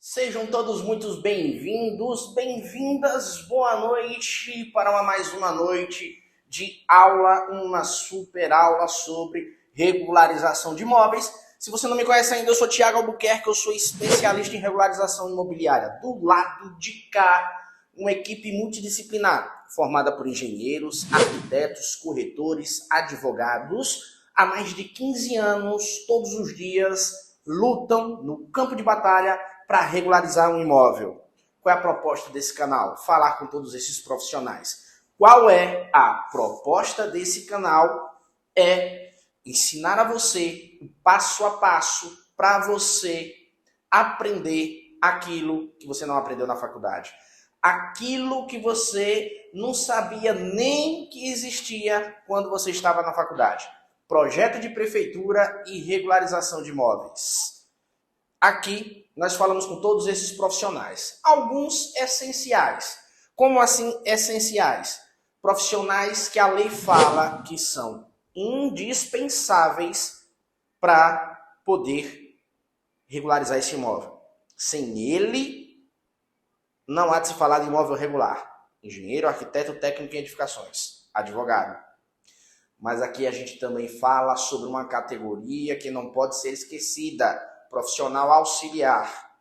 Sejam todos muito bem-vindos, bem-vindas, boa noite para mais uma noite de aula, uma super aula sobre regularização de imóveis. Se você não me conhece ainda, eu sou Thiago Albuquerque, eu sou especialista em regularização imobiliária. Do lado de cá, uma equipe multidisciplinar, formada por engenheiros, arquitetos, corretores, advogados, há mais de 15 anos, todos os dias, lutam no campo de batalha para regularizar um imóvel. Qual é a proposta desse canal? Falar com todos esses profissionais. Qual é a proposta desse canal? É ensinar a você o passo a passo para você aprender aquilo que você não aprendeu na faculdade. Aquilo que você não sabia nem que existia quando você estava na faculdade. Projeto de prefeitura e regularização de imóveis. Aqui nós falamos com todos esses profissionais. Alguns essenciais. Como assim essenciais? Profissionais que a lei fala que são indispensáveis para poder regularizar esse imóvel. Sem ele, não há de se falar de imóvel regular. Engenheiro, arquiteto, técnico em edificações, advogado. Mas aqui a gente também fala sobre uma categoria que não pode ser esquecida. Profissional auxiliar.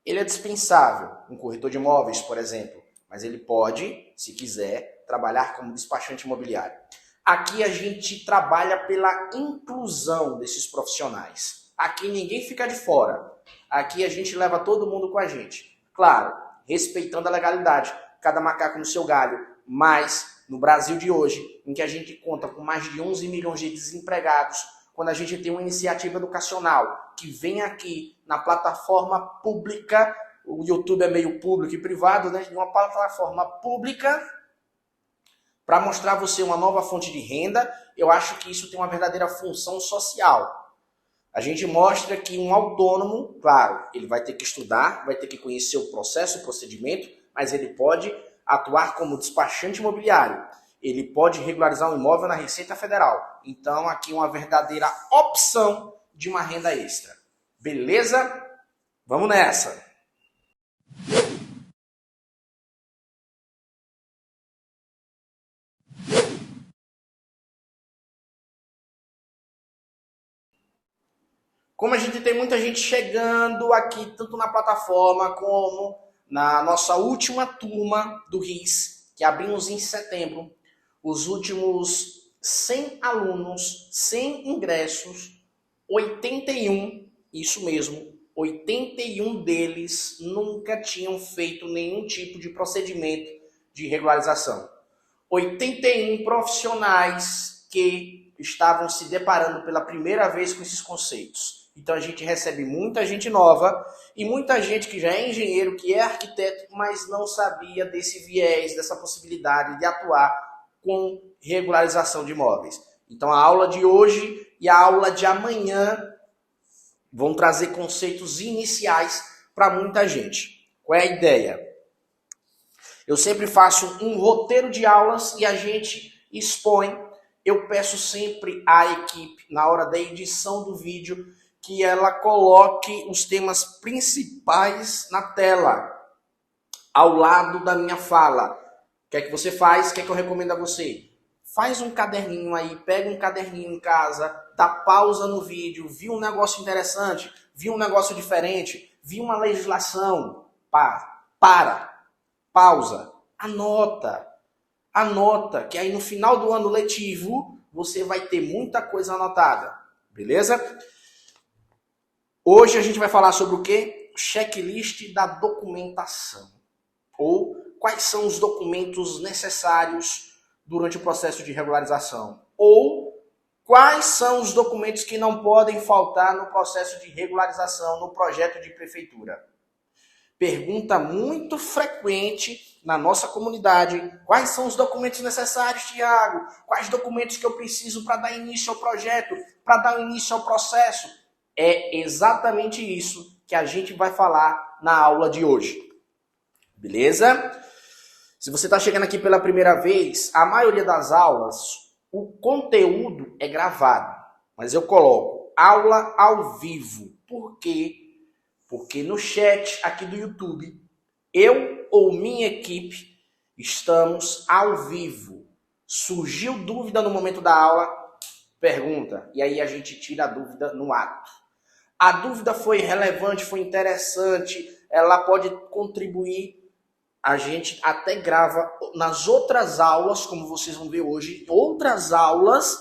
Ele é dispensável, um corretor de imóveis, por exemplo, mas ele pode, se quiser, trabalhar como despachante imobiliário. Aqui a gente trabalha pela inclusão desses profissionais. Aqui ninguém fica de fora. Aqui a gente leva todo mundo com a gente. Claro, respeitando a legalidade, cada macaco no seu galho, mas no Brasil de hoje, em que a gente conta com mais de 11 milhões de desempregados, quando a gente tem uma iniciativa educacional que vem aqui na plataforma pública, o YouTube é meio público e privado, né? Uma plataforma pública para mostrar a você uma nova fonte de renda, eu acho que isso tem uma verdadeira função social. A gente mostra que um autônomo, claro, ele vai ter que estudar, vai ter que conhecer o processo, o procedimento, mas ele pode atuar como despachante imobiliário. Ele pode regularizar um imóvel na Receita Federal. Então, aqui uma verdadeira opção de uma renda extra. Beleza? Vamos nessa! Como a gente tem muita gente chegando aqui, tanto na plataforma como na nossa última turma do RIS, que abrimos em setembro, os últimos 100 alunos, 100 ingressos, 81, isso mesmo, 81 deles nunca tinham feito nenhum tipo de procedimento de regularização. 81 profissionais que estavam se deparando pela primeira vez com esses conceitos. Então a gente recebe muita gente nova e muita gente que já é engenheiro, que é arquiteto, mas não sabia desse viés, dessa possibilidade de atuar com regularização de imóveis. Então a aula de hoje e a aula de amanhã vão trazer conceitos iniciais para muita gente. Qual é a ideia? Eu sempre faço um roteiro de aulas e a gente expõe. Eu peço sempre à equipe, na hora da edição do vídeo, que ela coloque os temas principais na tela, ao lado da minha fala. O que é que você faz? O que é que eu recomendo a você? Faz um caderninho aí, pega um caderninho em casa, dá pausa no vídeo, viu um negócio interessante, viu um negócio diferente, viu uma legislação, pausa, anota, que aí no final do ano letivo você vai ter muita coisa anotada, beleza? Hoje a gente vai falar sobre o quê? Checklist da documentação, ou quais são os documentos necessários durante o processo de regularização, ou quais são os documentos que não podem faltar no processo de regularização no projeto de prefeitura. Pergunta muito frequente na nossa comunidade: quais são os documentos necessários, Thiago? Quais documentos que eu preciso para dar início ao projeto, para dar início ao processo? É exatamente isso que a gente vai falar na aula de hoje. Beleza? Se você está chegando aqui pela primeira vez, a maioria das aulas, o conteúdo é gravado. Mas eu coloco aula ao vivo. Por quê? Porque no chat aqui do YouTube, eu ou minha equipe estamos ao vivo. Surgiu dúvida no momento da aula, pergunta. E aí a gente tira a dúvida no ato. A dúvida foi relevante, foi interessante, ela pode contribuir. A gente até grava nas outras aulas, como vocês vão ver hoje, outras aulas,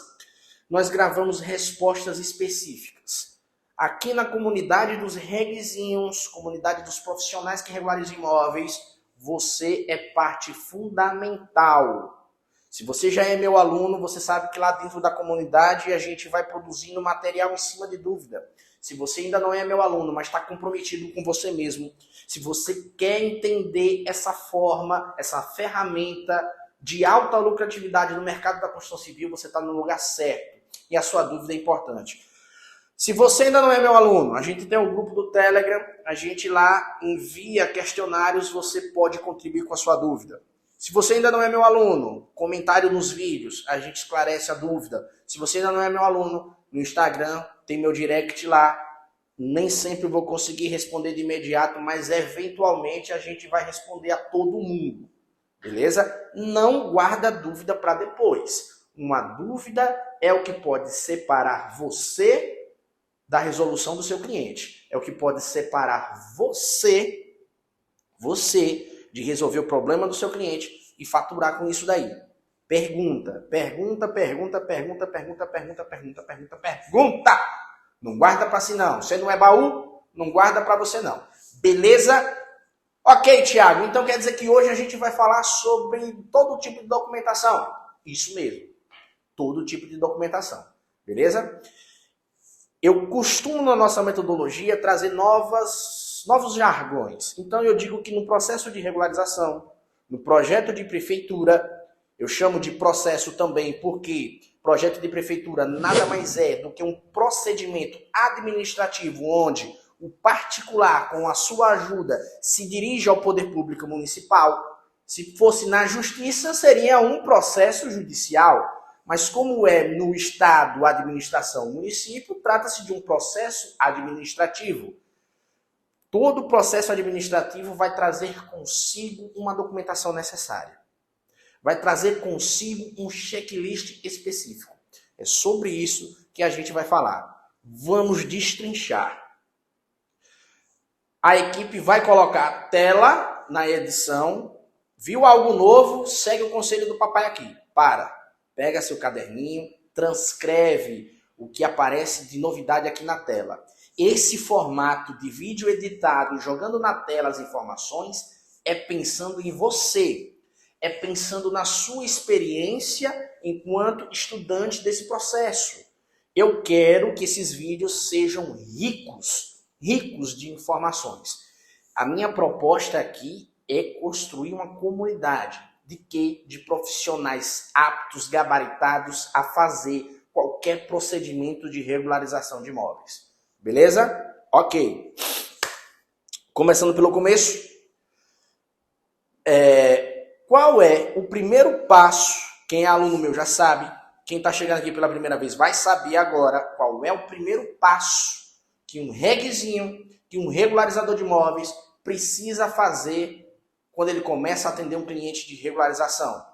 nós gravamos respostas específicas. Aqui na comunidade dos reguezinhos, comunidade dos profissionais que regularizam imóveis, você é parte fundamental. Se você já é meu aluno, você sabe que lá dentro da comunidade a gente vai produzindo material em cima de dúvida. Se você ainda não é meu aluno, mas está comprometido com você mesmo, se você quer entender essa forma, essa ferramenta de alta lucratividade no mercado da construção civil, você está no lugar certo. E a sua dúvida é importante. Se você ainda não é meu aluno, a gente tem um grupo do Telegram, a gente lá envia questionários, você pode contribuir com a sua dúvida. Se você ainda não é meu aluno, comentário nos vídeos, a gente esclarece a dúvida. Se você ainda não é meu aluno, no Instagram, tem meu direct lá. Nem sempre vou conseguir responder de imediato, mas eventualmente a gente vai responder a todo mundo. Beleza? Não guarda dúvida para depois. Uma dúvida é o que pode separar você da resolução do seu cliente. É o que pode separar você de resolver o problema do seu cliente e faturar com isso daí. Pergunta. Não guarda para si não. Você não é baú, não guarda para você não. Beleza? Ok, Thiago. Então quer dizer que hoje a gente vai falar sobre todo tipo de documentação. Isso mesmo. Todo tipo de documentação. Beleza? Eu costumo, na nossa metodologia, trazer novos jargões. Então eu digo que no processo de regularização, no projeto de prefeitura, eu chamo de processo também porque projeto de prefeitura nada mais é do que um procedimento administrativo onde o particular, com a sua ajuda, se dirige ao poder público municipal. Se fosse na justiça, seria um processo judicial. Mas como é no Estado, administração, município, trata-se de um processo administrativo. Todo processo administrativo vai trazer consigo uma documentação necessária. Vai trazer consigo um checklist específico. É sobre isso que a gente vai falar. Vamos destrinchar. A equipe vai colocar a tela na edição. Viu algo novo? Segue o conselho do papai aqui. Pega seu caderninho, transcreve o que aparece de novidade aqui na tela. Esse formato de vídeo editado, jogando na tela as informações, é pensando em você. É pensando na sua experiência enquanto estudante desse processo. Eu quero que esses vídeos sejam ricos de informações. A minha proposta aqui é construir uma comunidade. De quê? De profissionais aptos, gabaritados a fazer qualquer procedimento de regularização de imóveis. Beleza? Ok. Começando pelo começo. Qual é o primeiro passo? Quem é aluno meu já sabe. Quem está chegando aqui pela primeira vez vai saber agora qual é o primeiro passo que um reguezinho, que um regularizador de imóveis precisa fazer quando ele começa a atender um cliente de regularização.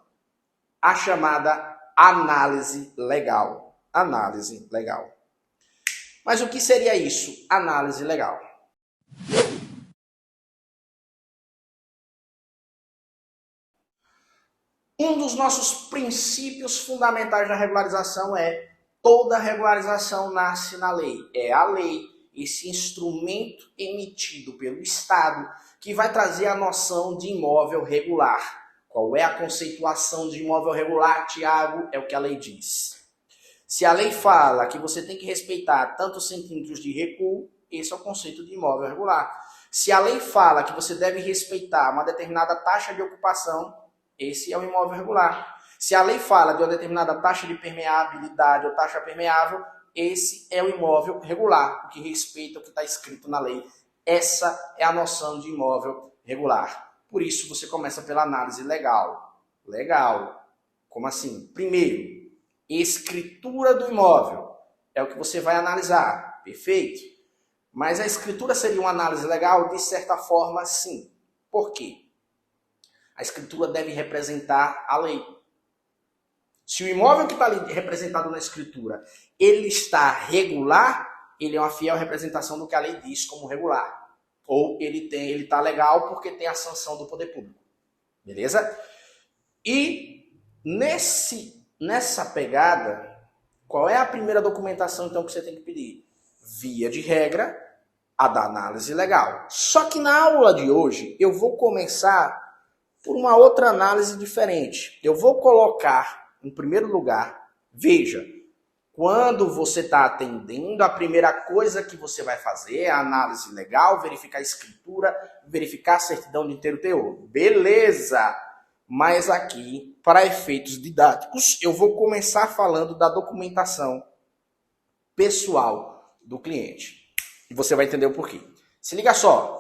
A chamada análise legal. Análise legal. Mas o que seria isso? Análise legal. Um dos nossos princípios fundamentais da regularização é toda regularização nasce na lei. É a lei, esse instrumento emitido pelo Estado, que vai trazer a noção de imóvel regular. Qual é a conceituação de imóvel regular, Tiago? É o que a lei diz. Se a lei fala que você tem que respeitar tantos centímetros de recuo, esse é o conceito de imóvel regular. Se a lei fala que você deve respeitar uma determinada taxa de ocupação, esse é o imóvel regular. Se a lei fala de uma determinada taxa de permeabilidade ou taxa permeável, esse é o imóvel regular, o que respeita o que está escrito na lei. Essa é a noção de imóvel regular. Por isso você começa pela análise legal. Legal. Como assim? Primeiro, escritura do imóvel. É o que você vai analisar. Perfeito? Mas a escritura seria uma análise legal? De certa forma, sim. Por quê? A escritura deve representar a lei. Se o imóvel que está ali representado na escritura, ele está regular, ele é uma fiel representação do que a lei diz como regular. Ou ele está legal porque tem a sanção do poder público. Beleza? E nessa pegada, qual é a primeira documentação então que você tem que pedir? Via de regra, a da análise legal. Só que na aula de hoje eu vou começar por uma outra análise diferente. Eu vou colocar, em primeiro lugar, veja, quando você está atendendo, a primeira coisa que você vai fazer é a análise legal, verificar a escritura, verificar a certidão de inteiro teor. Beleza! Mas aqui, para efeitos didáticos, eu vou começar falando da documentação pessoal do cliente. E você vai entender o porquê. Se liga só.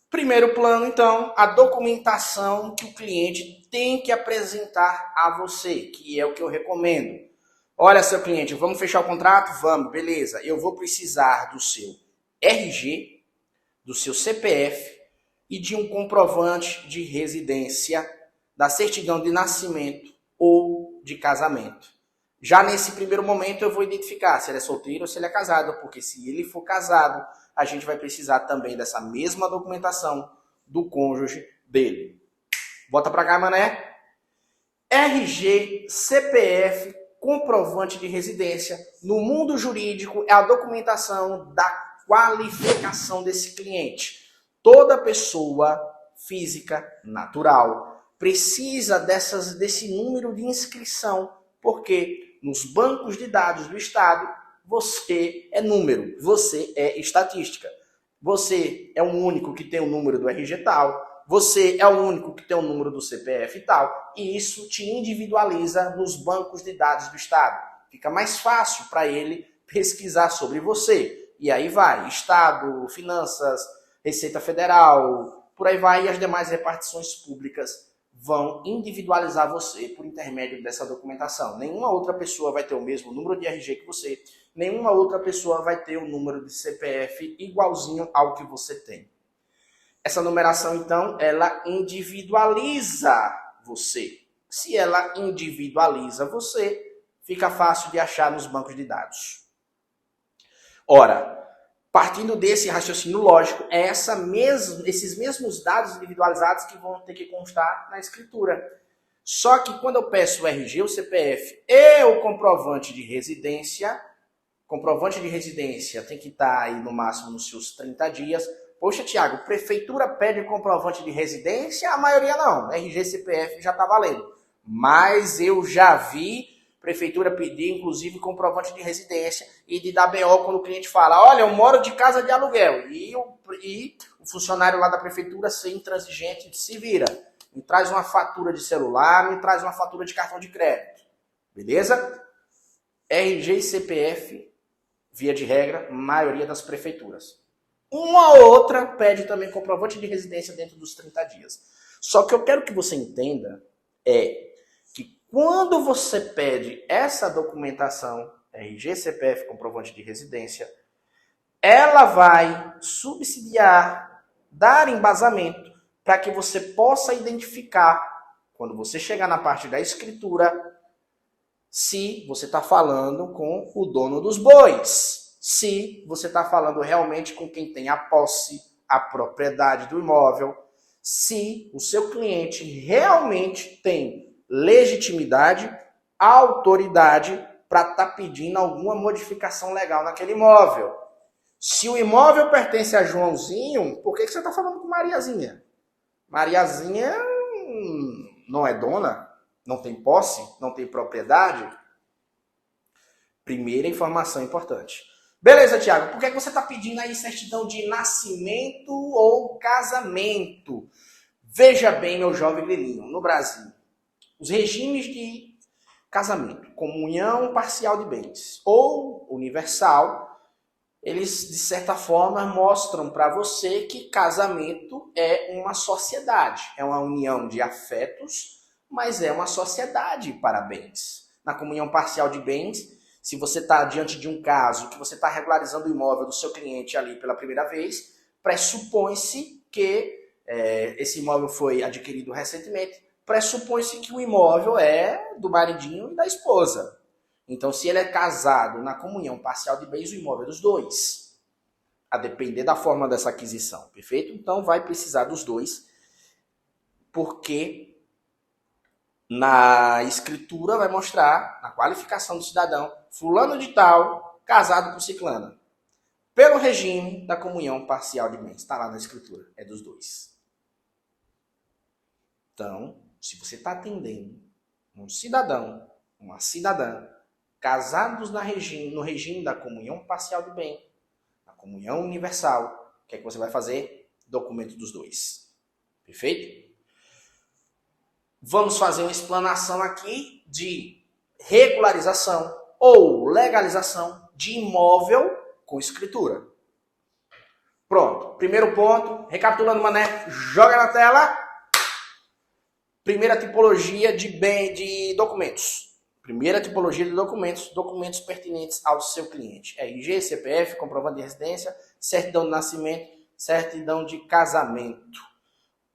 Primeiro plano, então, a documentação que o cliente tem que apresentar a você, que é o que eu recomendo. Olha, seu cliente, vamos fechar o contrato? Vamos, beleza. Eu vou precisar do seu RG, do seu CPF e de um comprovante de residência, da certidão de nascimento ou de casamento. Já nesse primeiro momento eu vou identificar se ele é solteiro ou se ele é casado, porque se ele for casado, a gente vai precisar também dessa mesma documentação do cônjuge dele. Bota pra cá, mané. RG, CPF, comprovante de residência. No mundo jurídico é a documentação da qualificação desse cliente. Toda pessoa física, natural, precisa desse número de inscrição, porque nos bancos de dados do Estado, você é número, você é estatística. Você é o único que tem o número do RG tal, você é o único que tem o número do CPF tal, e isso te individualiza nos bancos de dados do Estado. Fica mais fácil para ele pesquisar sobre você. E aí vai, Estado, Finanças, Receita Federal, por aí vai, e as demais repartições públicas vão individualizar você por intermédio dessa documentação. Nenhuma outra pessoa vai ter o mesmo número de RG que você, nenhuma outra pessoa vai ter o número de CPF igualzinho ao que você tem. Essa numeração, então, ela individualiza você. Se ela individualiza você, fica fácil de achar nos bancos de dados. Ora, partindo desse raciocínio lógico, é esses mesmos dados individualizados que vão ter que constar na escritura. Só que quando eu peço o RG, o CPF e o comprovante de residência tem que estar aí no máximo nos seus 30 dias. Poxa, Tiago, prefeitura pede comprovante de residência? A maioria não. RG, CPF já está valendo. Mas eu já vi prefeitura pedir, inclusive, comprovante de residência e de dar BO quando o cliente fala, olha, eu moro de casa de aluguel. E o funcionário lá da prefeitura, ser intransigente, se vira. Me traz uma fatura de celular, me traz uma fatura de cartão de crédito. Beleza? RG e CPF, via de regra, maioria das prefeituras. Uma ou outra pede também comprovante de residência dentro dos 30 dias. Só que eu quero que você entenda quando você pede essa documentação, RG, CPF, comprovante de residência, ela vai subsidiar, dar embasamento para que você possa identificar, quando você chegar na parte da escritura, se você está falando com o dono dos bois, se você está falando realmente com quem tem a posse, a propriedade do imóvel, se o seu cliente realmente tem legitimidade, autoridade para estar pedindo alguma modificação legal naquele imóvel. Se o imóvel pertence a Joãozinho, por que você está falando com Mariazinha? Mariazinha não é dona, não tem posse, não tem propriedade. Primeira informação importante. Beleza, Tiago, por que você está pedindo aí certidão de nascimento ou casamento? Veja bem, meu jovem grilinho, no Brasil, os regimes de casamento, comunhão parcial de bens ou universal, eles, de certa forma, mostram para você que casamento é uma sociedade. É uma união de afetos, mas é uma sociedade para bens. Na comunhão parcial de bens, Se você está diante de um caso que você está regularizando o imóvel do seu cliente ali pela primeira vez, pressupõe-se que esse imóvel foi adquirido recentemente, pressupõe-se que o imóvel é do maridinho e da esposa. Então, se ele é casado na comunhão parcial de bens, o imóvel é dos dois, a depender da forma dessa aquisição, perfeito? Então, vai precisar dos dois, porque na escritura vai mostrar, na qualificação do cidadão, fulano de tal, casado com ciclana, pelo regime da comunhão parcial de bens. Está lá na escritura, é dos dois. Então, se você está atendendo um cidadão, uma cidadã, casados no regime da comunhão parcial de bem, na comunhão universal, o que é que você vai fazer? Documento dos dois. Perfeito? Vamos fazer uma explanação aqui de regularização ou legalização de imóvel com escritura. Pronto. Primeiro ponto, recapitulando, Mané, joga na tela. Primeira tipologia de documentos. Primeira tipologia de documentos, documentos pertinentes ao seu cliente. RG, CPF, comprovante de residência, certidão de nascimento, certidão de casamento.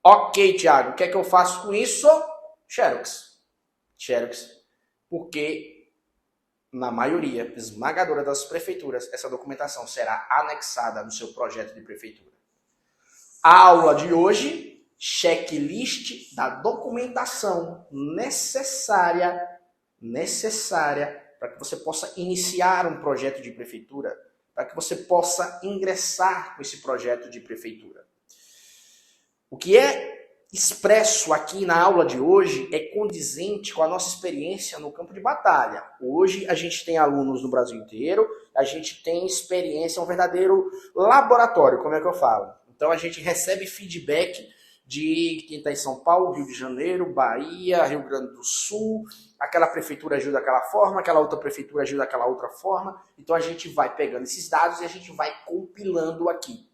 Ok, Thiago, o que é que eu faço com isso? Xerox. Xerox. Porque, na maioria esmagadora das prefeituras, essa documentação será anexada no seu projeto de prefeitura. A aula de hoje, checklist da documentação necessária para que você possa iniciar um projeto de prefeitura, para que você possa ingressar com esse projeto de prefeitura. O que é expresso aqui na aula de hoje é condizente com a nossa experiência no campo de batalha. Hoje a gente tem alunos no Brasil inteiro, a gente tem experiência, um verdadeiro laboratório, como é que eu falo. Então a gente recebe feedback de quem está em São Paulo, Rio de Janeiro, Bahia, Rio Grande do Sul, aquela prefeitura agiu daquela forma, aquela outra prefeitura agiu daquela outra forma. Então a gente vai pegando esses dados e a gente vai compilando aqui.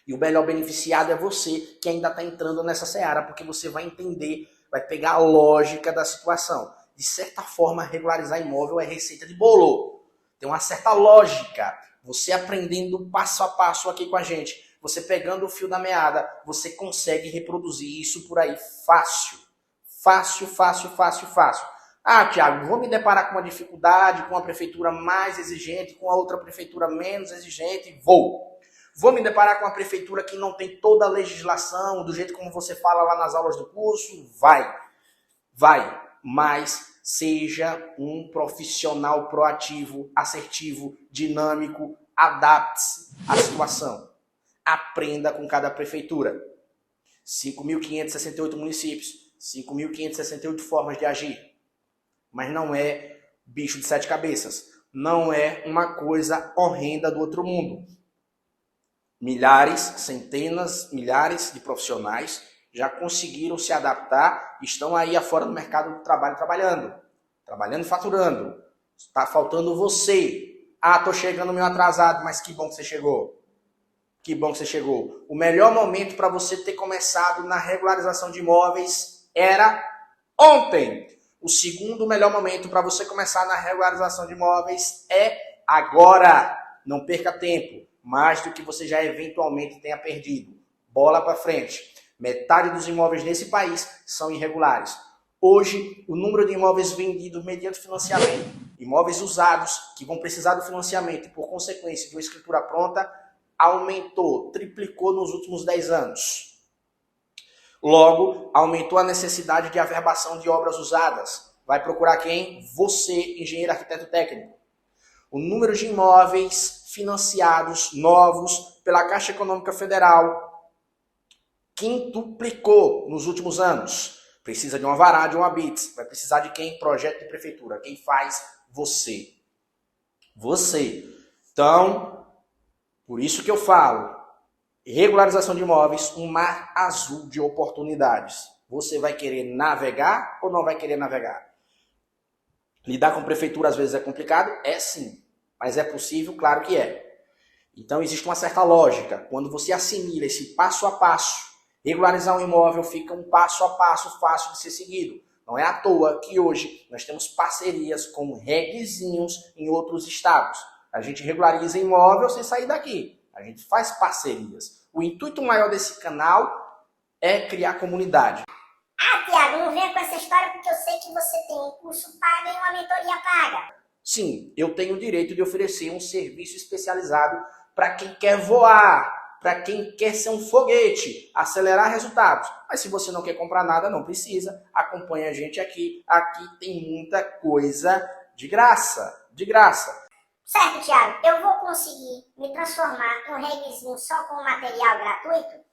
E o melhor beneficiado é você que ainda está entrando nessa seara, porque você vai entender, vai pegar a lógica da situação. De certa forma, regularizar imóvel é receita de bolo. Tem uma certa lógica. Você aprendendo passo a passo aqui com a gente, você pegando o fio da meada, você consegue reproduzir isso por aí fácil. Fácil, fácil, fácil, fácil. Ah, Thiago, vou me deparar com uma dificuldade, com uma prefeitura mais exigente, com a outra prefeitura menos exigente, Vou me deparar com uma prefeitura que não tem toda a legislação, do jeito como você fala lá nas aulas do curso, vai. Mas seja um profissional proativo, assertivo, dinâmico, adapte-se à situação. Aprenda com cada prefeitura. 5.568 municípios, 5.568 formas de agir. Mas não é bicho de 7 cabeças. Não é uma coisa horrenda do outro mundo. Milhares, centenas, milhares de profissionais já conseguiram se adaptar, estão aí afora do mercado do trabalho trabalhando e faturando. Está faltando você. Ah, tô chegando meio atrasado, mas que bom que você chegou. Que bom que você chegou. O melhor momento para você ter começado na regularização de imóveis era ontem. O segundo melhor momento para você começar na regularização de imóveis é agora. Não perca tempo. Mais do que você já eventualmente tenha perdido. Bola para frente. Metade dos imóveis nesse país são irregulares. Hoje, o número de imóveis vendidos mediante financiamento, imóveis usados que vão precisar do financiamento e, por consequência, de uma escritura pronta, aumentou, triplicou nos últimos 10 anos. Logo, aumentou a necessidade de averbação de obras usadas. Vai procurar quem? Você, engenheiro arquiteto técnico. O número de imóveis financiados, novos, pela Caixa Econômica Federal, quintuplicou nos últimos anos. Precisa de uma VARÁ, de uma BITS. Vai precisar de quem? Projeto de prefeitura. Quem faz? Você. Você. Então, por isso que eu falo, regularização de imóveis, um mar azul de oportunidades. Você vai querer navegar ou não vai querer navegar? Lidar com prefeitura às vezes é complicado? É sim. Mas é possível? Claro que é. Então existe uma certa lógica. Quando você assimila esse passo a passo, regularizar um imóvel fica um passo a passo fácil de ser seguido. Não é à toa que hoje nós temos parcerias com reguezinhos em outros estados. A gente regulariza imóvel sem sair daqui. A gente faz parcerias. O intuito maior desse canal é criar comunidade. Ah, Tiago, não venha com essa história porque eu sei que você tem um curso pago e uma mentoria paga. Sim, eu tenho o direito de oferecer um serviço especializado para quem quer voar, para quem quer ser um foguete, acelerar resultados. Mas se você não quer comprar nada, não precisa. Acompanhe a gente aqui. Aqui tem muita coisa de graça. De graça. Certo, Tiago, eu vou conseguir me transformar em um reguezinho só com material gratuito?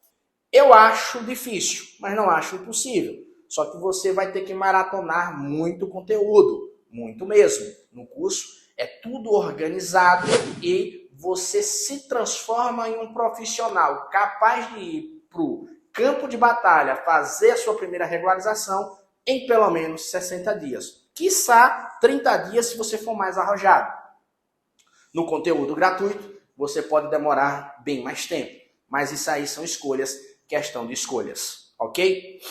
Eu acho difícil, mas não acho impossível. Só que você vai ter que maratonar muito conteúdo, muito mesmo. No curso é tudo organizado e você se transforma em um profissional capaz de ir para o campo de batalha, fazer a sua primeira regularização em pelo menos 60 dias. Quiçá 30 dias se você for mais arrojado. No conteúdo gratuito, você pode demorar bem mais tempo. Mas isso aí são escolhas, questão de escolhas, ok?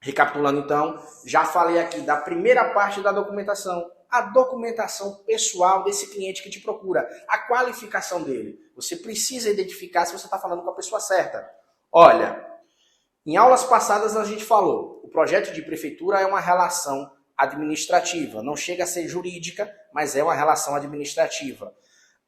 Recapitulando então, já falei aqui da primeira parte da documentação, a documentação pessoal desse cliente que te procura, a qualificação dele. Você precisa identificar se você está falando com a pessoa certa. Olha, em aulas passadas a gente falou, o projeto de prefeitura é uma relação administrativa, não chega a ser jurídica, mas é uma relação administrativa.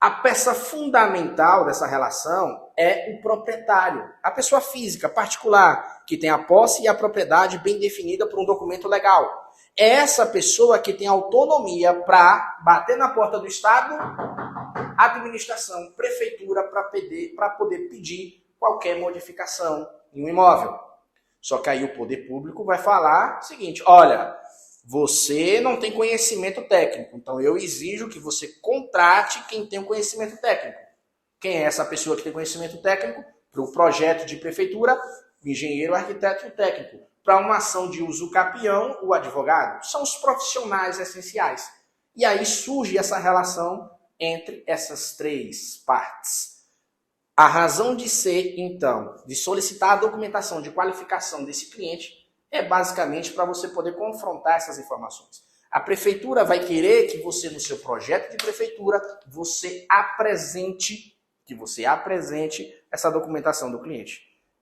A peça fundamental dessa relação é o proprietário, a pessoa física, particular, que tem a posse e a propriedade bem definida por um documento legal. É essa pessoa que tem autonomia para bater na porta do Estado, administração, prefeitura, para poder pedir qualquer modificação em um imóvel. Só que aí o poder público vai falar o seguinte, olha, você não tem conhecimento técnico, então eu exijo que você contrate quem tem o conhecimento técnico. Quem é essa pessoa que tem conhecimento técnico? Para o projeto de prefeitura, o engenheiro, o arquiteto e o técnico. Para uma ação de uso capião, o advogado. São os profissionais essenciais. E aí surge essa relação entre essas três partes. A razão de ser, então, de solicitar a documentação de qualificação desse cliente é basicamente para você poder confrontar essas informações. A prefeitura vai querer que você, no seu projeto de prefeitura, você apresente essa documentação do cliente.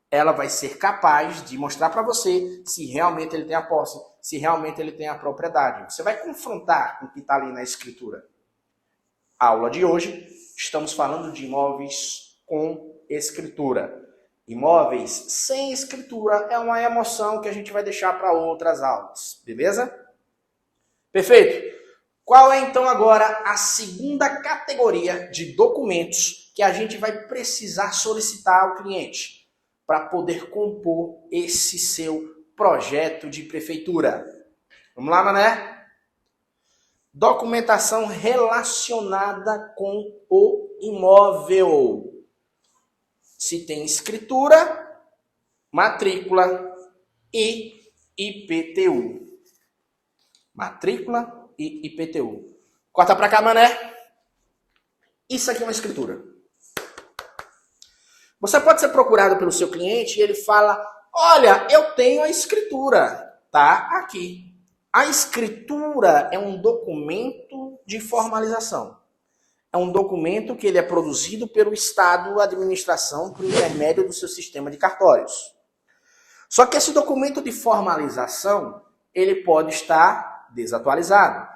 Ela vai ser capaz de mostrar para você se realmente ele tem a posse, se realmente ele tem a propriedade. Você vai confrontar com o que está ali na escritura. A aula de hoje, estamos falando de imóveis com escritura. Imóveis sem escritura é uma emoção que a gente vai deixar para outras aulas, beleza? Perfeito. Qual é então agora a segunda categoria de documentos que a gente vai precisar solicitar ao cliente para poder compor esse seu projeto de prefeitura? Vamos lá, Mané? Documentação relacionada com o imóvel. Se tem escritura, matrícula e IPTU. Matrícula e IPTU. Corta pra cá, Mané. Isso aqui é uma escritura. Você pode ser procurado pelo seu cliente e ele fala, olha, eu tenho a escritura. Tá aqui. A escritura é um documento de formalização. É um documento que ele é produzido pelo Estado, administração, por intermédio do seu sistema de cartórios. Só que esse documento de formalização, ele pode estar desatualizado.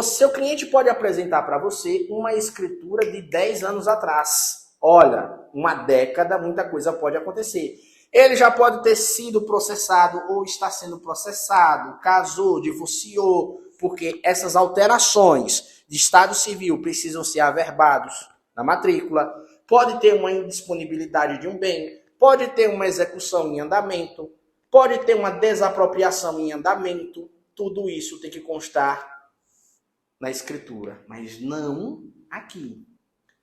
Seu cliente pode apresentar para você uma escritura de 10 anos atrás. Olha, uma década, muita coisa pode acontecer. Ele já pode ter sido processado ou está sendo processado, casou, divorciou, porque essas alterações de estado civil precisam ser averbados na matrícula, pode ter uma indisponibilidade de um bem, pode ter uma execução em andamento, pode ter uma desapropriação em andamento, tudo isso tem que constar na escritura, mas não aqui.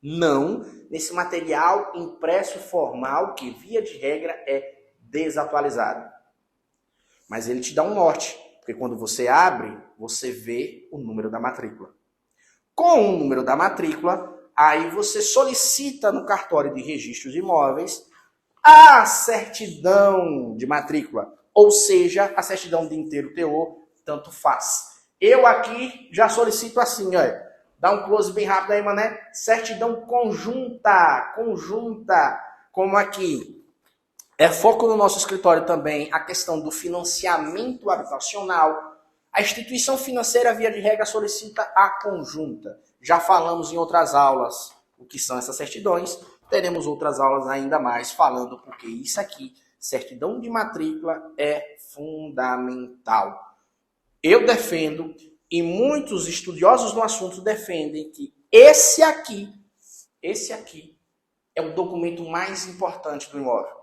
Não nesse material impresso formal que, via de regra, é desatualizado. Mas ele te dá um norte, porque quando você abre, você vê o número da matrícula. Com o número da matrícula, aí você solicita no cartório de registros de imóveis a certidão de matrícula, ou seja, a certidão de inteiro teor tanto faz. Eu aqui já solicito assim, olha, dá um close bem rápido aí, mané, certidão conjunta, como aqui. É foco no nosso escritório também a questão do financiamento habitacional. A instituição financeira, via de regra, solicita a conjunta. Já falamos em outras aulas o que são essas certidões. Teremos outras aulas ainda mais falando porque isso aqui, certidão de matrícula, é fundamental. Eu defendo, e muitos estudiosos no assunto defendem, que esse aqui é o documento mais importante do imóvel.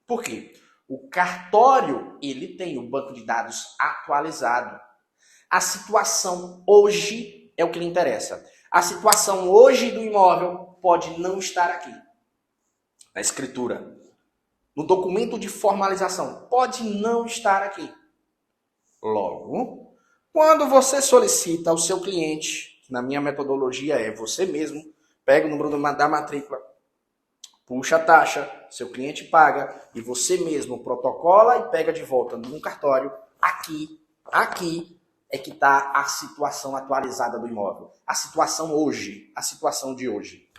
Por quê? O cartório, ele tem o banco de dados atualizado. A situação hoje é o que lhe interessa. A situação hoje do imóvel pode não estar aqui. Na escritura. No documento de formalização, pode não estar aqui. Logo, quando você solicita ao seu cliente, na minha metodologia é você mesmo, pega o número da matrícula, puxa a taxa, seu cliente paga e você mesmo protocola e pega de volta no cartório. Aqui é que está a situação atualizada do imóvel. A situação hoje, a situação de hoje.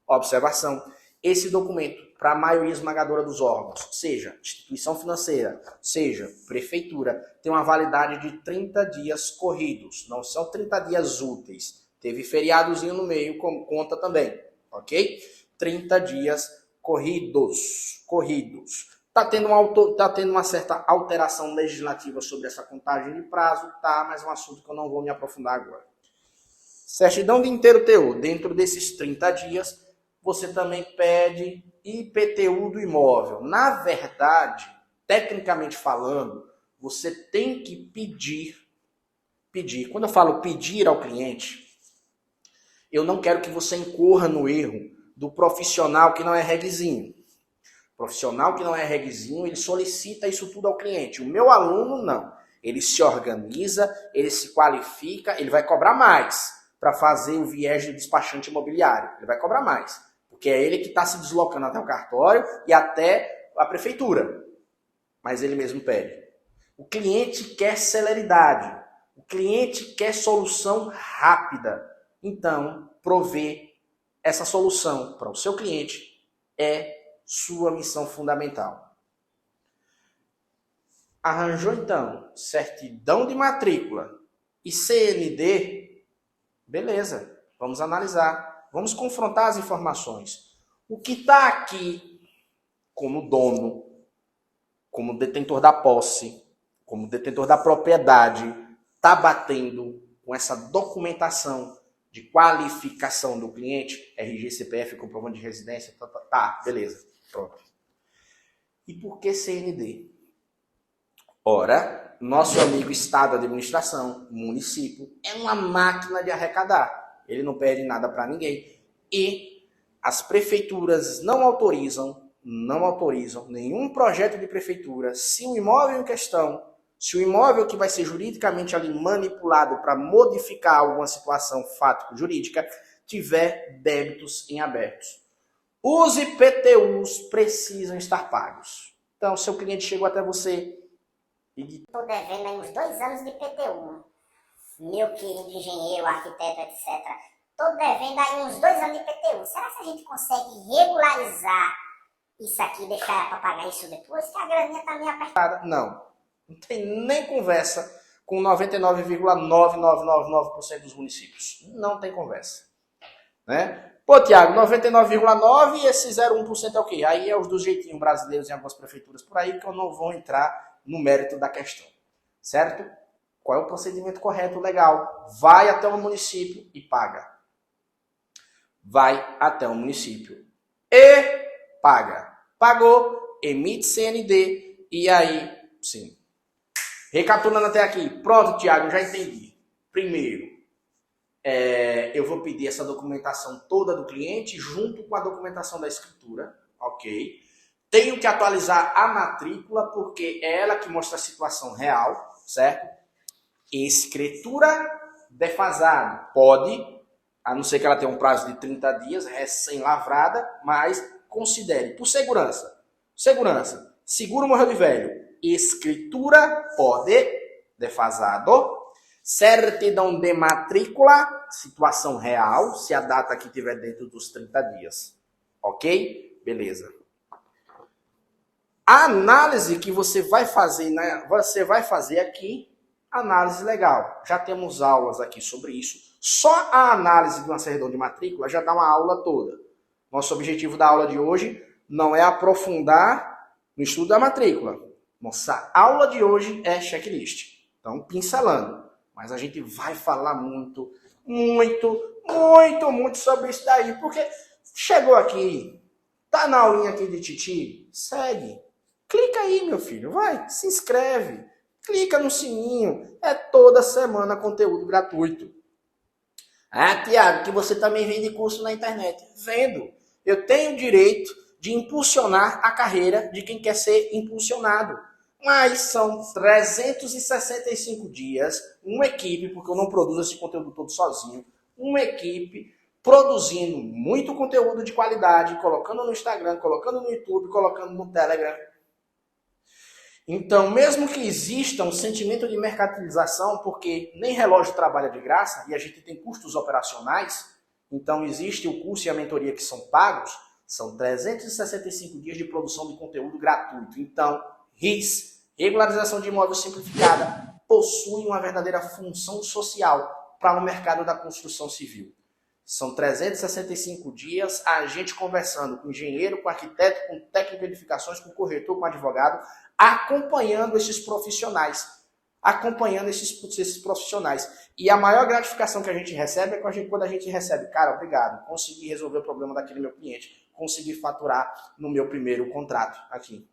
Observação, esse documento, para a maioria esmagadora dos órgãos, seja instituição financeira, seja prefeitura, tem uma validade de 30 dias corridos. Não são 30 dias úteis. Teve feriadozinho no meio, conta também, ok? 30 dias corridos. Tá tendo uma certa alteração legislativa sobre essa contagem de prazo, tá? Mas é um assunto que eu não vou me aprofundar agora. Certidão de inteiro teor. Dentro desses 30 dias, você também pede IPTU do imóvel. Na verdade, tecnicamente falando, você tem que pedir. Quando eu falo pedir ao cliente, eu não quero que você incorra no erro do profissional que não é reguezinho. O profissional que não é reguezinho, ele solicita isso tudo ao cliente. O meu aluno, não. Ele se organiza, ele se qualifica, ele vai cobrar mais para fazer o viés de despachante imobiliário. Ele vai cobrar mais, porque é ele que está se deslocando até o cartório e até a prefeitura. Mas ele mesmo pede. O cliente quer celeridade. O cliente quer solução rápida. Então, prover essa solução para o seu cliente é sua missão fundamental. Arranjou, então, certidão de matrícula e CND? Beleza, vamos analisar. Vamos confrontar as informações. O que está aqui como dono, como detentor da posse, como detentor da propriedade, está batendo com essa documentação de qualificação do cliente, RG, CPF, comprovante de residência, tá, beleza, pronto. E por que CND? Ora, nosso amigo Estado, Administração, município, é uma máquina de arrecadar. Ele não perde nada para ninguém. E as prefeituras não autorizam nenhum projeto de prefeitura se o imóvel em questão, se o imóvel que vai ser juridicamente ali manipulado para modificar alguma situação fático-jurídica, tiver débitos em abertos. Os IPTUs precisam estar pagos. Então, seu cliente chegou até você e... Estou devendo aí uns 2 anos de IPTU. Meu querido engenheiro, arquiteto, etc. Estou devendo aí uns 2 anos de IPTU. Será que a gente consegue regularizar isso aqui e deixar para pagar isso depois? Que a graninha está meio apertada. Não tem nem conversa com 99,9999% dos municípios. Não tem conversa. Né? Pô, Tiago, 99,9% e esse 0,1% é o quê? Aí é os do jeitinho brasileiros em algumas prefeituras por aí que eu não vou entrar no mérito da questão. Certo? Qual é o procedimento correto, legal? Vai até o município e paga. Vai até o município e paga. Pagou, emite CND e aí, sim. Recapitulando até aqui. Pronto, Tiago, já entendi. Primeiro, eu vou pedir essa documentação toda do cliente junto com a documentação da escritura, ok? Tenho que atualizar a matrícula porque é ela que mostra a situação real, certo? Escritura defasada. Pode, a não ser que ela tenha um prazo de 30 dias, recém-lavrada, mas considere, por segurança. Seguro morreu de velho. Escritura pode, defasado. Certidão de matrícula, situação real, se a data aqui estiver dentro dos 30 dias. Ok? Beleza. A análise que você vai fazer, né? Você vai fazer aqui, análise legal. Já temos aulas aqui sobre isso. Só a análise de uma certidão de matrícula já dá uma aula toda. Nosso objetivo da aula de hoje não é aprofundar no estudo da matrícula. Nossa aula de hoje é checklist. Então, pincelando. Mas a gente vai falar muito sobre isso daí. Porque chegou aqui, tá na aulinha aqui de Titi, segue. Clica aí, meu filho, vai, se inscreve. Clica no sininho, é toda semana conteúdo gratuito. Ah, Tiago, que você também vende curso na internet. Vendo. Eu tenho o direito de impulsionar a carreira de quem quer ser impulsionado. Mas são 365 dias, uma equipe, porque eu não produzo esse conteúdo todo sozinho, uma equipe produzindo muito conteúdo de qualidade, colocando no Instagram, colocando no YouTube, colocando no Telegram. Então, mesmo que exista um sentimento de mercantilização, porque nem relógio trabalha de graça e a gente tem custos operacionais, então existe o curso e a mentoria que são pagos, são 365 dias de produção de conteúdo gratuito. Então, RIS, Regularização de Imóvel Simplificada, possui uma verdadeira função social para o mercado da construção civil. São 365 dias a gente conversando com engenheiro, com arquiteto, com técnico de edificações, com corretor, com advogado, acompanhando esses profissionais. E a maior gratificação que a gente recebe é quando a gente recebe, cara, obrigado, consegui resolver o problema daquele meu cliente, consegui faturar no meu primeiro contrato aqui.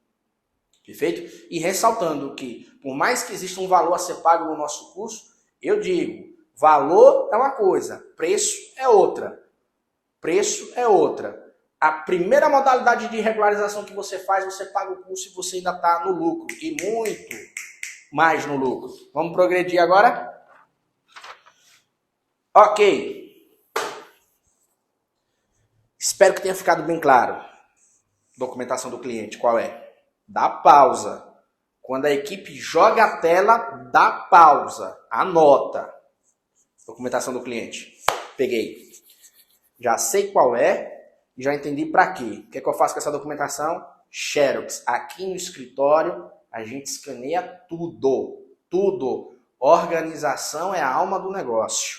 Perfeito? E ressaltando que, por mais que exista um valor a ser pago no nosso curso, eu digo, valor é uma coisa, preço é outra. Preço é outra. A primeira modalidade de regularização que você faz, você paga o curso e você ainda está no lucro. E muito mais no lucro. Vamos progredir agora? Ok. Espero que tenha ficado bem claro. Documentação do cliente, qual é? Dá pausa. Quando a equipe joga a tela, dá pausa. Anota. Documentação do cliente. Peguei. Já sei qual é e já entendi para quê. O que é que eu faço com essa documentação? Xerox. Aqui no escritório, a gente escaneia tudo. Tudo. Organização é a alma do negócio.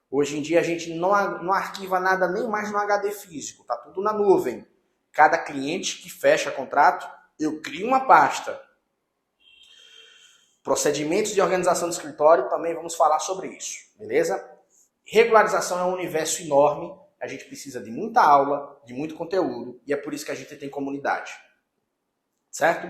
Hoje em dia, a gente não arquiva nada nem mais no HD físico. Tá tudo na nuvem. Cada cliente que fecha contrato, eu crio uma pasta. Procedimentos de organização do escritório, também vamos falar sobre isso, beleza? Regularização é um universo enorme, a gente precisa de muita aula, de muito conteúdo, e é por isso que a gente tem comunidade. Certo?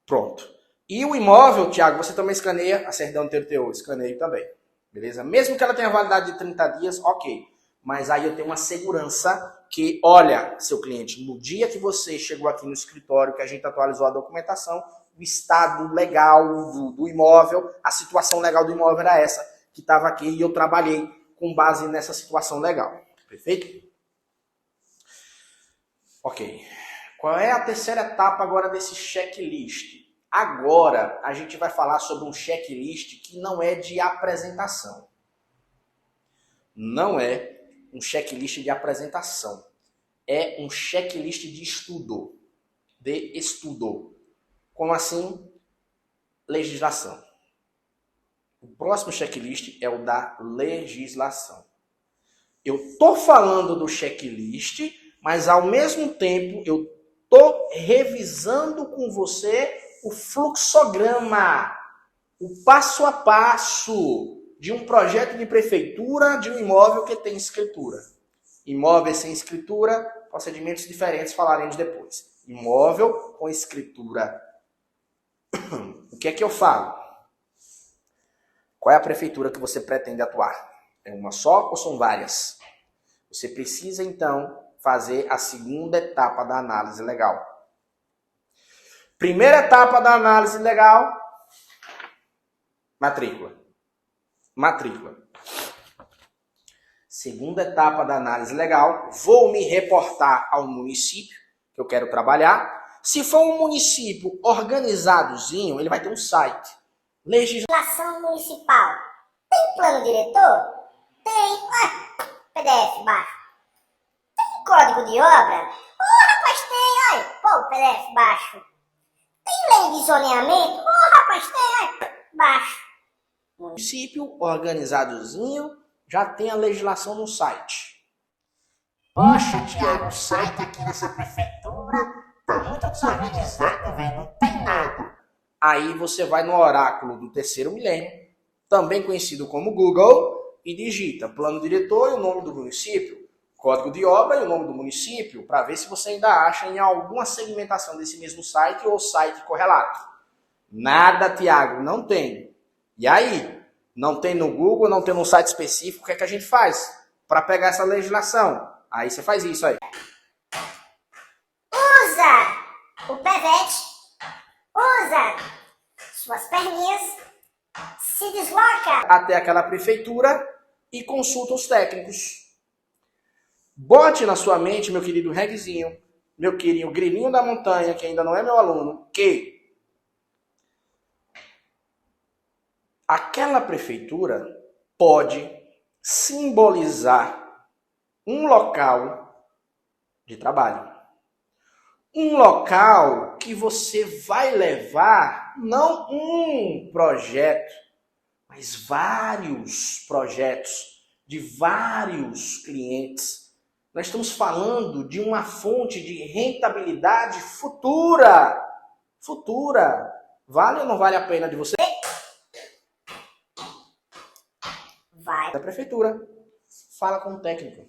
Pronto. E o imóvel, Tiago, você também escaneia a certidão de TTO, escaneio também, beleza? Mesmo que ela tenha validade de 30 dias, ok. Mas aí eu tenho uma segurança que, olha, seu cliente, no dia que você chegou aqui no escritório, que a gente atualizou a documentação, o estado legal do imóvel, a situação legal do imóvel era essa, que estava aqui e eu trabalhei com base nessa situação legal. Perfeito? Ok. Qual é a terceira etapa agora desse checklist? Agora a gente vai falar sobre um checklist que não é de apresentação. Não é um checklist de apresentação. É um checklist de estudo. Como assim? Legislação. O próximo checklist é o da legislação. Eu estou falando do checklist, mas ao mesmo tempo eu estou revisando com você o fluxograma, o passo a passo de um projeto de prefeitura de um imóvel que tem escritura. Imóveis sem escritura, procedimentos diferentes, falaremos depois. Imóvel com escritura. O que é que eu falo? Qual é a prefeitura que você pretende atuar? É uma só ou são várias? Você precisa, então, fazer a segunda etapa da análise legal. Primeira etapa da análise legal, matrícula. Segunda etapa da análise legal, vou me reportar ao município que eu quero trabalhar. Se for um município organizadozinho, ele vai ter um site. Legislação municipal. Tem plano diretor? Tem. PDF baixo. Tem código de obra? Rapaz, tem. Olha, pô, o PDF baixo. Tem lei de zoneamento? Rapaz, tem. Olha, baixo. Município organizadozinho, já tem a legislação no site. Poxa, Tiago, o site aqui nessa prefeitura tá muito desorganizado, velho. Não tem nada. Aí você vai no oráculo do terceiro milênio, também conhecido como Google, e digita plano diretor e o nome do município, código de obra e o nome do município, para ver se você ainda acha em alguma segmentação desse mesmo site ou site correlato. Nada, Tiago, não tem. E aí? Não tem no Google, não tem num site específico, o que é que a gente faz para pegar essa legislação? Aí você faz isso aí. Usa o pevete, usa suas perninhas, se desloca Até aquela prefeitura e consulta os técnicos. Bote na sua mente, meu querido Reguizinho, meu querido Grilinho da Montanha, que ainda não é meu aluno, que aquela prefeitura pode simbolizar um local de trabalho. Um local que você vai levar não um projeto, mas vários projetos de vários clientes. Nós estamos falando de uma fonte de rentabilidade futura. Futura. Vale ou não vale a pena de você? vai. Da prefeitura. Fala com o técnico.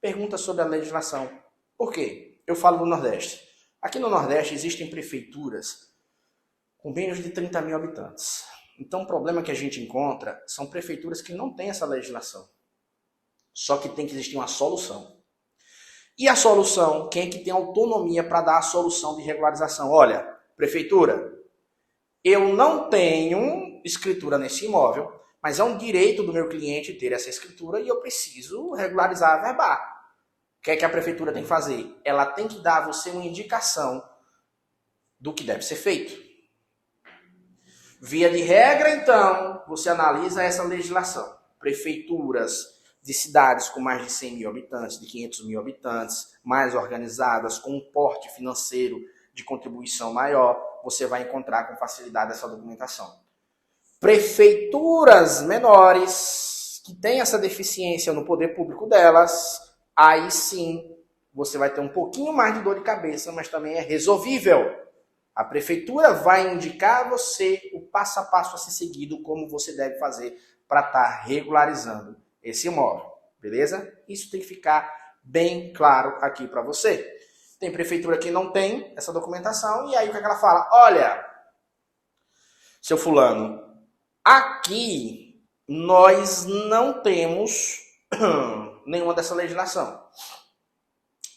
Pergunta sobre a legislação. Por quê? Eu falo do Nordeste. Aqui no Nordeste existem prefeituras com menos de 30 mil habitantes. Então o problema que a gente encontra são prefeituras que não têm essa legislação. Só que tem que existir uma solução. E a solução, quem é que tem autonomia para dar a solução de regularização? Olha, prefeitura, eu não tenho escritura nesse imóvel, mas é um direito do meu cliente ter essa escritura e eu preciso regularizar a verbar. O que é que a prefeitura tem que fazer? Ela tem que dar a você uma indicação do que deve ser feito. Via de regra, então, você analisa essa legislação. Prefeituras de cidades com mais de 100 mil habitantes, de 500 mil habitantes, mais organizadas, com um porte financeiro de contribuição maior, você vai encontrar com facilidade essa documentação. Prefeituras menores, que têm essa deficiência no poder público delas, aí sim você vai ter um pouquinho mais de dor de cabeça, mas também é resolvível. A prefeitura vai indicar a você o passo a passo a ser seguido, como você deve fazer para estar regularizando esse imóvel, beleza? Isso tem que ficar bem claro aqui para você. Tem prefeitura que não tem essa documentação, e aí o que ela fala? Olha, seu fulano, aqui nós não temos nenhuma dessa legislação,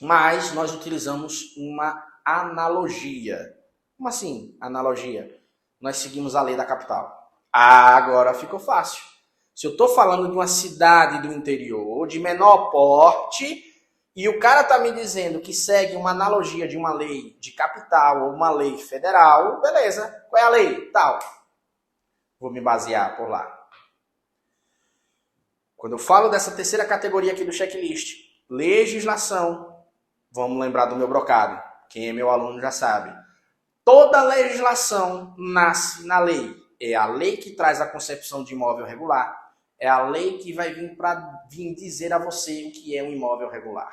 mas nós utilizamos uma analogia. Como assim, analogia? Nós seguimos a lei da capital. Agora ficou fácil. Se eu estou falando de uma cidade do interior, de menor porte, e o cara está me dizendo que segue uma analogia de uma lei de capital ou uma lei federal, beleza. Qual é a lei? Tal. Vou me basear por lá. Quando eu falo dessa terceira categoria aqui do checklist, legislação, vamos lembrar do meu brocado. Quem é meu aluno já sabe. Toda legislação nasce na lei. É a lei que traz a concepção de imóvel regular. É a lei que vai vir dizer a você o que é um imóvel regular.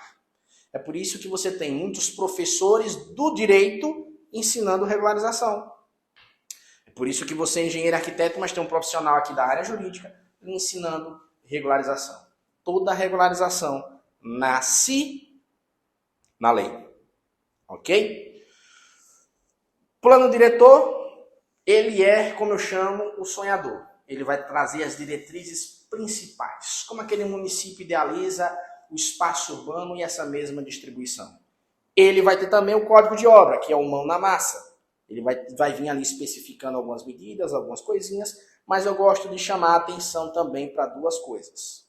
É por isso que você tem muitos professores do direito ensinando regularização. É por isso que você é engenheiro arquiteto, mas tem um profissional aqui da área jurídica lhe ensinando regularização. Toda regularização nasce na lei. Ok? Plano diretor, ele é, como eu chamo, o sonhador. Ele vai trazer as diretrizes principais. Como aquele município idealiza o espaço urbano e essa mesma distribuição. Ele vai ter também o código de obra, que é o mão na massa. Ele vai vir ali especificando algumas medidas, algumas coisinhas, mas eu gosto de chamar a atenção também para duas coisas.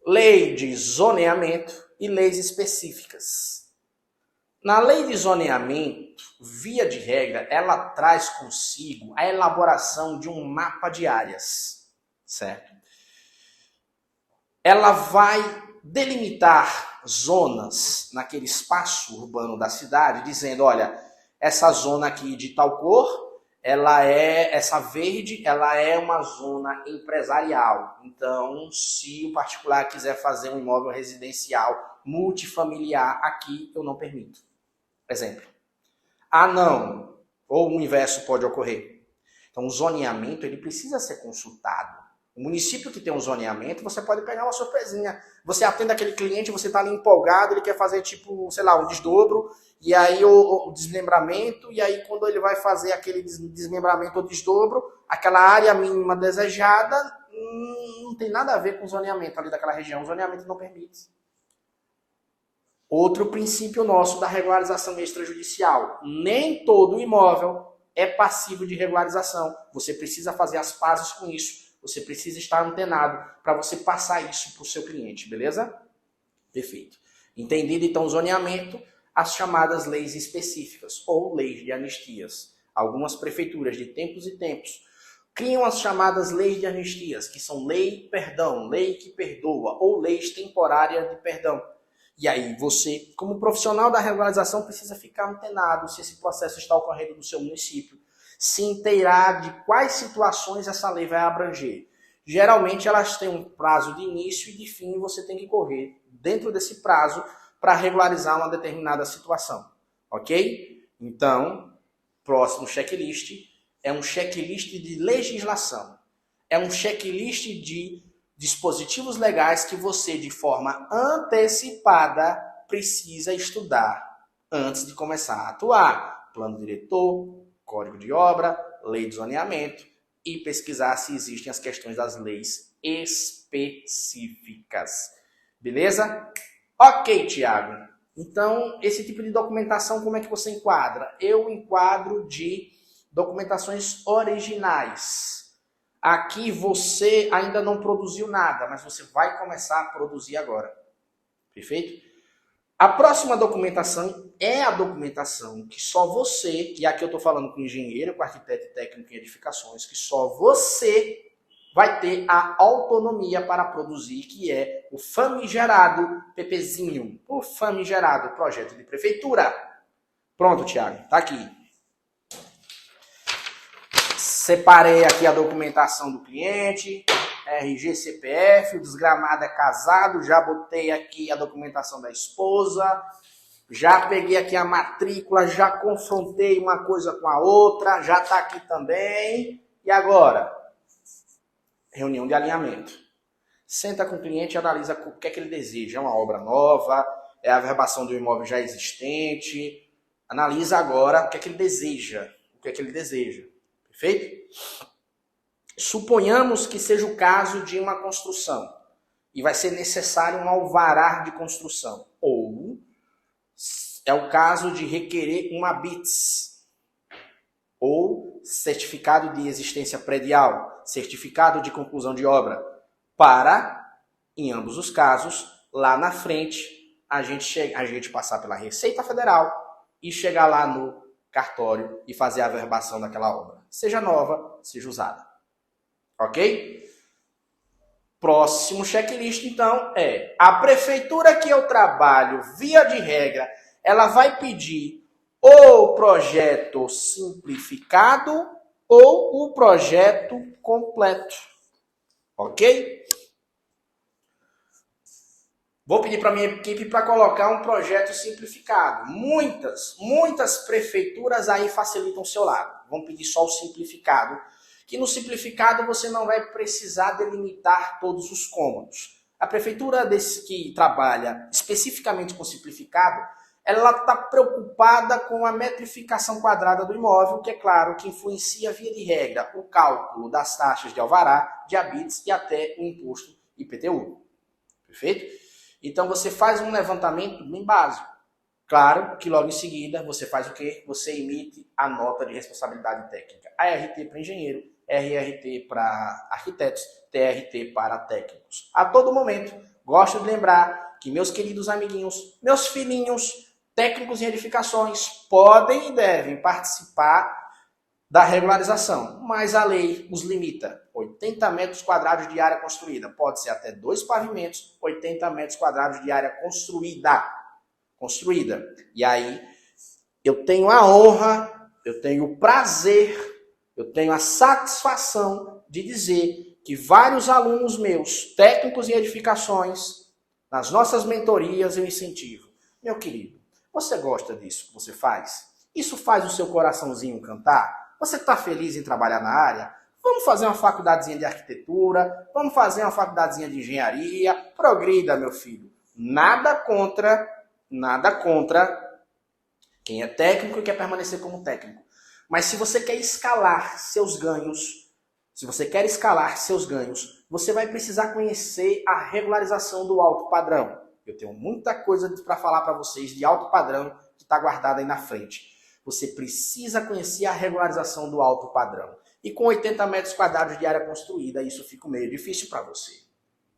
Lei de zoneamento e leis específicas. Na lei de zoneamento, via de regra, ela traz consigo a elaboração de um mapa de áreas, certo? Ela vai delimitar zonas naquele espaço urbano da cidade, dizendo, olha, essa zona aqui de tal cor, essa verde, ela é uma zona empresarial. Então, se o particular quiser fazer um imóvel residencial multifamiliar, aqui eu não permito. Exemplo. Ah, não. Ou o inverso pode ocorrer. Então, o zoneamento, ele precisa ser consultado. O município que tem um zoneamento, você pode pegar uma surpresinha. Você atende aquele cliente, você está ali empolgado, ele quer fazer tipo, sei lá, um desdobro, e aí o desmembramento, e aí quando ele vai fazer aquele desmembramento ou desdobro, aquela área mínima desejada não tem nada a ver com o zoneamento ali daquela região. O zoneamento não permite. Outro princípio nosso da regularização extrajudicial. Nem todo imóvel é passivo de regularização. Você precisa fazer as pazes com isso. Você precisa estar antenado para você passar isso para o seu cliente, beleza? Perfeito. Entendido então o zoneamento, as chamadas leis específicas ou leis de anistias. Algumas prefeituras de tempos e tempos criam as chamadas leis de anistias, que são lei perdão, lei que perdoa ou leis temporárias de perdão. E aí você, como profissional da regularização, precisa ficar antenado se esse processo está ocorrendo no seu município, se inteirar de quais situações essa lei vai abranger. Geralmente elas têm um prazo de início e de fim e você tem que correr dentro desse prazo para regularizar uma determinada situação. Ok? Então, próximo checklist é um checklist de legislação. É um checklist de dispositivos legais que você, de forma antecipada, precisa estudar antes de começar a atuar. Plano diretor, Código de Obra, Lei de Zoneamento e pesquisar se existem as questões das leis específicas. Beleza? Ok, Tiago. Então, esse tipo de documentação, como é que você enquadra? Eu enquadro de documentações originais. Aqui você ainda não produziu nada, mas você vai começar a produzir agora. Perfeito? A próxima documentação é a documentação que só você, e aqui eu estou falando com engenheiro, com arquiteto técnico em edificações, que só você vai ter a autonomia para produzir, que é o famigerado PPzinho, o famigerado projeto de prefeitura. Pronto, Tiago, tá aqui. Separei aqui a documentação do cliente, RG, CPF, o desgramado é casado, já botei aqui a documentação da esposa, já peguei aqui a matrícula, já confrontei uma coisa com a outra, já está aqui também. E agora? Reunião de alinhamento. Senta com o cliente e analisa o que é que ele deseja. É uma obra nova? É a averbação do imóvel já existente? Analisa agora o que é que ele deseja. O que é que ele deseja. Perfeito? Suponhamos que seja o caso de uma construção e vai ser necessário um alvará de construção. Ou é o caso de requerer uma BITS ou certificado de existência predial, certificado de conclusão de obra, para, em ambos os casos, lá na frente, a gente passar pela Receita Federal e chegar lá no cartório e fazer a averbação daquela obra. Seja nova, seja usada. Ok? Próximo checklist, então, é a prefeitura que eu trabalho, via de regra, ela vai pedir ou o projeto simplificado ou o projeto completo. Ok? Vou pedir para a minha equipe para colocar um projeto simplificado. Muitas prefeituras aí facilitam o seu lado. Vão pedir só o simplificado. Que no simplificado você não vai precisar delimitar todos os cômodos. A prefeitura que trabalha especificamente com simplificado, ela está preocupada com a metrificação quadrada do imóvel, que é claro que influencia via de regra o cálculo das taxas de alvará, de habites e até o imposto IPTU. Perfeito? Então você faz um levantamento bem básico. Claro que logo em seguida você faz o quê? Você emite a nota de responsabilidade técnica. ART para engenheiro, RRT para arquitetos, TRT para técnicos. A todo momento, gosto de lembrar que meus queridos amiguinhos, meus filhinhos, técnicos em edificações podem e devem participar da regularização, mas a lei os limita. 80 metros quadrados de área construída. Pode ser até 2 pavimentos, 80 metros quadrados de área construída. E aí, eu tenho a honra, eu tenho o prazer, eu tenho a satisfação de dizer que vários alunos meus, técnicos em edificações, nas nossas mentorias eu incentivo. Meu querido, você gosta disso que você faz? Isso faz o seu coraçãozinho cantar? Você está feliz em trabalhar na área? Vamos fazer uma faculdadezinha de arquitetura, vamos fazer uma faculdadezinha de engenharia, progrida, meu filho. Nada contra quem é técnico e quer permanecer como técnico. Mas se você quer escalar seus ganhos, você vai precisar conhecer a regularização do alto padrão. Eu tenho muita coisa para falar para vocês de alto padrão que está guardada aí na frente. Você precisa conhecer a regularização do alto padrão. E com 80 metros quadrados de área construída, isso fica meio difícil para você.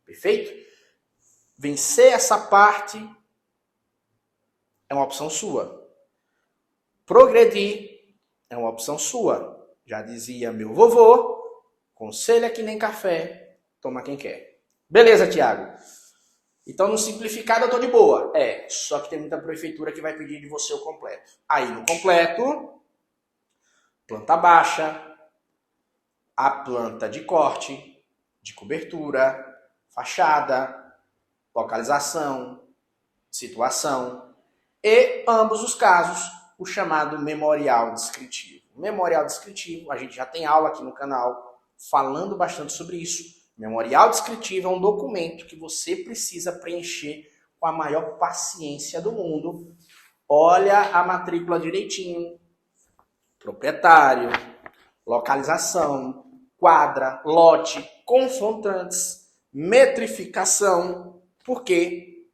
Perfeito? Vencer essa parte é uma opção sua. Progredir é uma opção sua. Já dizia meu vovô, conselho é que nem café, toma quem quer. Beleza, Tiago? Então, no simplificado, eu tô de boa. Só que tem muita prefeitura que vai pedir de você o completo. Aí, no completo, planta baixa, a planta de corte, de cobertura, fachada, localização, situação e, ambos os casos, o chamado memorial descritivo. Memorial descritivo, a gente já tem aula aqui no canal falando bastante sobre isso. Memorial descritivo é um documento que você precisa preencher com a maior paciência do mundo. Olha a matrícula direitinho, proprietário, localização, quadra, lote, confrontantes, metrificação, porque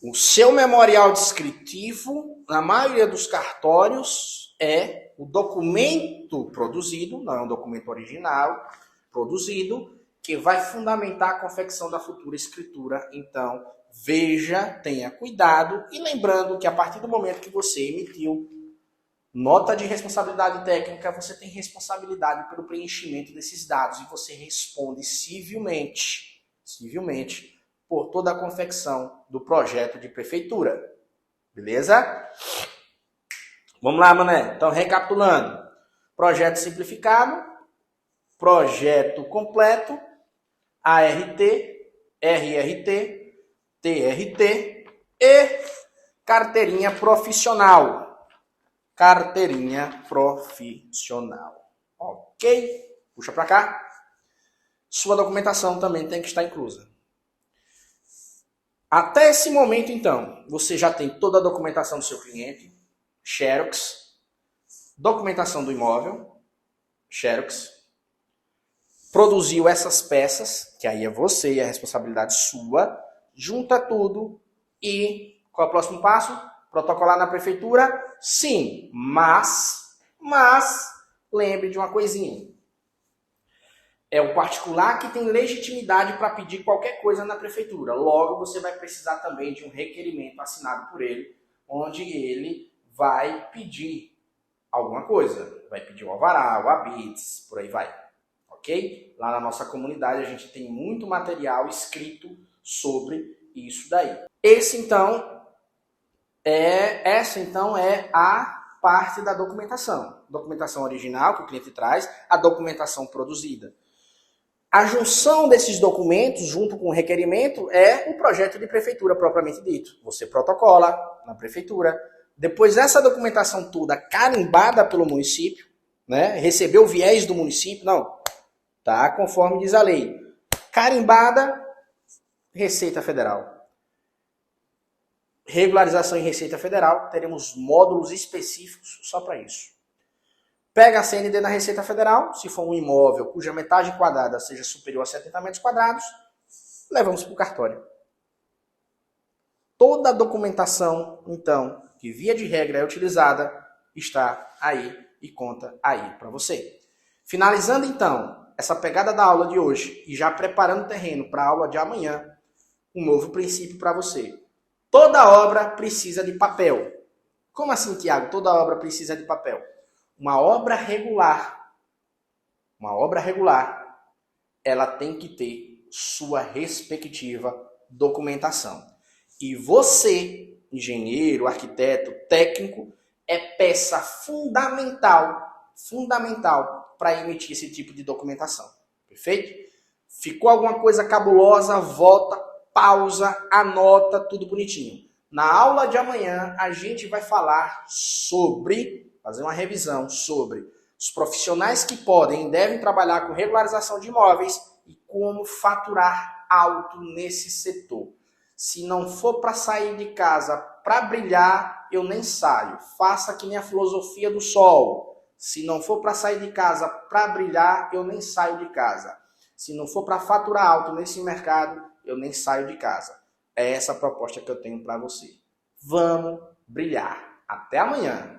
o seu memorial descritivo, na maioria dos cartórios, é o documento produzido, não é um documento original, produzido, que vai fundamentar a confecção da futura escritura. Então, veja, tenha cuidado e lembrando que a partir do momento que você emitiu nota de responsabilidade técnica, você tem responsabilidade pelo preenchimento desses dados e você responde civilmente por toda a confecção do projeto de prefeitura. Beleza? Vamos lá, mané. Então, recapitulando. Projeto simplificado, projeto completo, ART, RRT, TRT e carteirinha profissional. Carteirinha profissional. Ok? Puxa para cá. Sua documentação também tem que estar inclusa. Até esse momento, então, você já tem toda a documentação do seu cliente, Xerox, documentação do imóvel, Xerox, produziu essas peças, que aí é você e a responsabilidade sua, junta tudo e qual é o próximo passo? Protocolar na prefeitura? Sim, mas lembre de uma coisinha. É o particular que tem legitimidade para pedir qualquer coisa na prefeitura. Logo, você vai precisar também de um requerimento assinado por ele, onde ele vai pedir alguma coisa. Vai pedir o alvará, o habite, por aí vai. Ok? Lá na nossa comunidade a gente tem muito material escrito sobre isso daí. Essa então é a parte da documentação. Documentação original que o cliente traz, a documentação produzida. A junção desses documentos junto com o requerimento é o projeto de prefeitura propriamente dito. Você protocola na prefeitura. Depois essa documentação toda carimbada pelo município, né? Recebeu o viés do município, não. Tá? Conforme diz a lei. Carimbada, Receita Federal. Regularização em Receita Federal, teremos módulos específicos só para isso. Pega a CND na Receita Federal, se for um imóvel cuja metragem quadrada seja superior a 70 metros quadrados, levamos para o cartório. Toda a documentação, então, que via de regra é utilizada, está aí e conta aí para você. Finalizando, então, essa pegada da aula de hoje e já preparando o terreno para a aula de amanhã, um novo princípio para você. Toda obra precisa de papel. Como assim, Tiago? Toda obra precisa de papel. Uma obra regular, ela tem que ter sua respectiva documentação. E você, engenheiro, arquiteto, técnico, é peça fundamental para emitir esse tipo de documentação. Perfeito? Ficou alguma coisa cabulosa, volta, pausa, anota, tudo bonitinho. Na aula de amanhã, a gente vai falar fazer uma revisão sobre os profissionais que podem e devem trabalhar com regularização de imóveis e como faturar alto nesse setor. Se não for para sair de casa para brilhar, eu nem saio. Faça que nem a filosofia do sol. Se não for para sair de casa para brilhar, eu nem saio de casa. Se não for para faturar alto nesse mercado, eu nem saio de casa. É essa a proposta que eu tenho para você. Vamos brilhar. Até amanhã.